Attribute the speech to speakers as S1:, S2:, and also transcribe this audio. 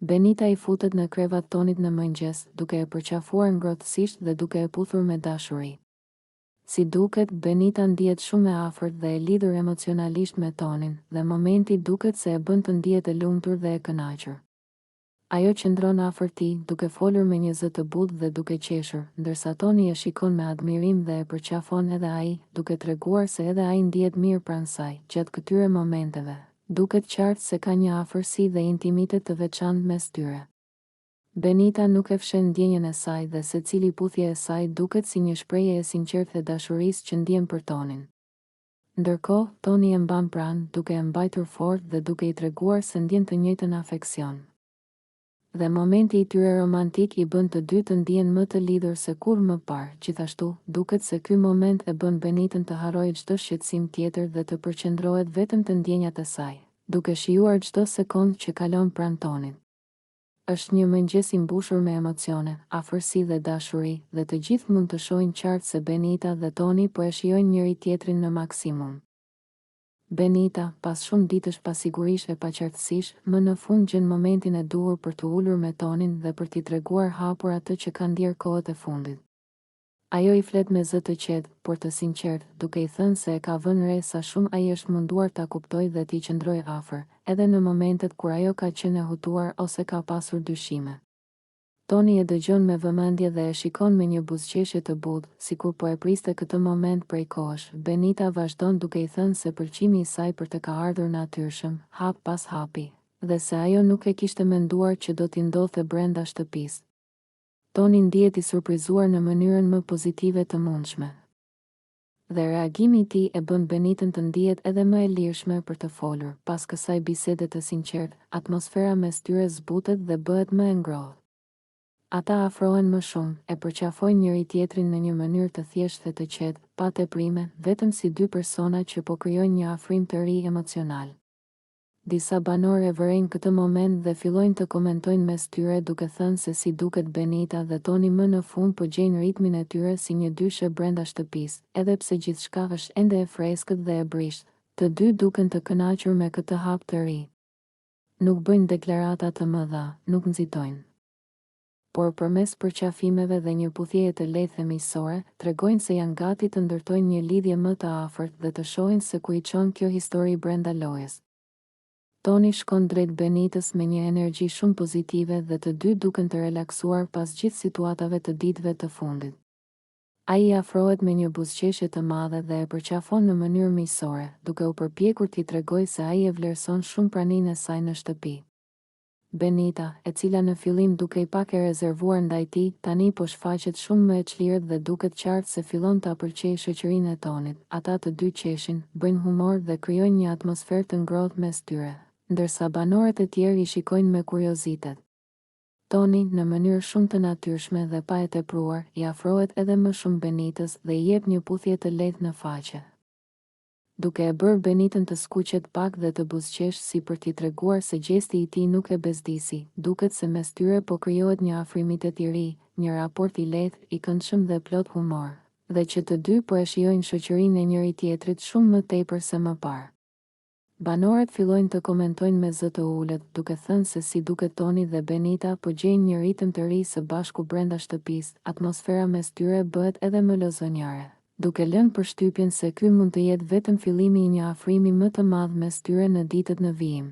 S1: Benita i futet në krevat Tonit në mëngjes, duke e përqafuar ngrohtësisht dhe duke e puthur me dashuri. Si duket, Benita ndihet shumë e afërt dhe e lidhur emocionalisht me Tonin, dhe momenti duket se e bën të ndihet e lumtur dhe e kënaqur. Ajo qëndron afër tij, duke folur me një zë të butë dhe duke qeshur, ndërsa Toni e shikon me admirim dhe e përqafon edhe ai, duke treguar se edhe ai ndihet mirë pranë saj. Gjatë këtyre momenteve, duket qartë se ka një afërsi dhe intimitet të veçantë mes tyre. Benita nuk e fshen ndjenjen e saj dhe secili puthje e saj duket si një shprehje e sinqertë e dashurisë që ndjen për Tonin. Ndërkohë, Toni e mban pranë, duke e mbajtur fort dhe duke i treguar se ndjen të njëjtën afeksion. Dhe momenti i tyre romantik i bën të dy të ndihen më të lidhur se kur më parë. Gjithashtu, duket se ky moment e bën Benitën të harrojë çdo shqetësim tjetër dhe të përqendrohet vetëm te ndjenjat e saj, duke shijuar çdo sekondë që kalon pranë Tonit. Është një mëngjes i mbushur me emocione, afërsi dhe dashuri, dhe të gjithë mund të shohin qartë se Benita dhe Toni po e shijojnë njëri tjetrin në maksimum. Benita, pas shumë ditësh pasigurish e paqartësish, më në fund gjen momentin e duhur për të ulur me Tonin dhe për t'i treguar hapur atë që ka ndier kohët e fundit. Ajo i flet me zë të qetë, por të sinqertë, duke i thënë se e ka vënë re sa shumë ai është munduar ta kuptojë dhe t'i qëndrojë afër, edhe në momentet kur ajo ka qenë e hutuar ose ka pasur dyshime. Toni e dëgjon me vëmendje dhe e shikon me një buzëqeshje të butë, sikur po e priste këtë moment prej kohësh. Benita vazhdon duke i thënë se pëlqimi i saj për të ka ardhur natyrshëm, hap pas hapi, dhe se ajo nuk e kishte menduar që do t'i ndodhte brenda shtëpisë. Toni ndihet i surprizuar në mënyrën më pozitive të mundshme. Dhe reagimi i tij e bën Benitën të ndihet edhe më e lirshme për të folur. Pas kësaj bisede të sinqertë, atmosfera mes tyre zbutet dhe bëhet më e ngrohtë. Ata afrohen më shumë, e përqafojnë njëri tjetrin në një mënyrë të thjeshtë dhe të qetë, pa teprime, vetëm si dy persona që po krijojnë një afrim të ri emocional. Disa banorë e vërejnë këtë moment dhe fillojnë të komentojnë mes tyre duke thënë se si duket Benita dhe Toni më në fund po gjejnë ritmin e tyre si një dyshe brenda shtëpisë, edhe pse gjithçka është ende e freskët dhe e brisht, të dy duken të kënaqur me këtë hap të ri. Nuk bëjnë deklarata të mëdha, nuk nxitojnë, por përmes përqafimeve dhe një puthjeje të lehtë miqësore, tregojnë se janë gati të ndërtojnë një lidhje më të afërt dhe të shohin se ku i çon kjo histori brenda lojës. Toni shkon drejt Benitës me një energji shumë pozitive dhe të dy duken të relaksuar pas gjithë situatave të ditëve të fundit. Ai i afrohet me një buzëqeshje të madhe dhe e përqafon në mënyrë miqësore, duke u përpjekur t'i tregojë se ai e vlerëson shumë praninë e saj në shtëpi. Benita, e cila në fillim duke i pak e rezervuar ndaj tij, tani po shfaqet shumë më e çlirët dhe duket qartë se fillon ta pëlqejë shoqërinë e Tonit. Ata të dy qeshin, bëjnë humor dhe krijojnë një atmosferë të ngrohtë mes tyre, ndërsa banorët e tjerë i shikojnë me kuriozitet. Toni, në mënyrë shumë të natyrshme dhe pa e tepruar, i afrohet edhe më shumë Benitës dhe i jep një puthje të lehtë në faqe, duke e bërë Benitën të skuqet pak dhe të buzëqesh si për t'i treguar se gjesti i tij nuk e bezdisi. Duket se mes tyre po krijohet një afrimitet i ri, një raport i lehtë, i këndshëm dhe plot humor, dhe që të dy po e shijojnë shoqërinë e njëri tjetrit shumë më tepër se më parë. Banorët fillojnë të komentojnë me zë të ulët, duke thënë se si duket Toni dhe Benita po gjejnë një ritëm të ri së bashku brenda shtëpisë. Atmosfera mes tyre bëhet edhe më lozonjare, duke lënë përshtypjen se ky mund të jetë vetëm fillimi i një afrimi më të madh mes tyre në ditët në vijim.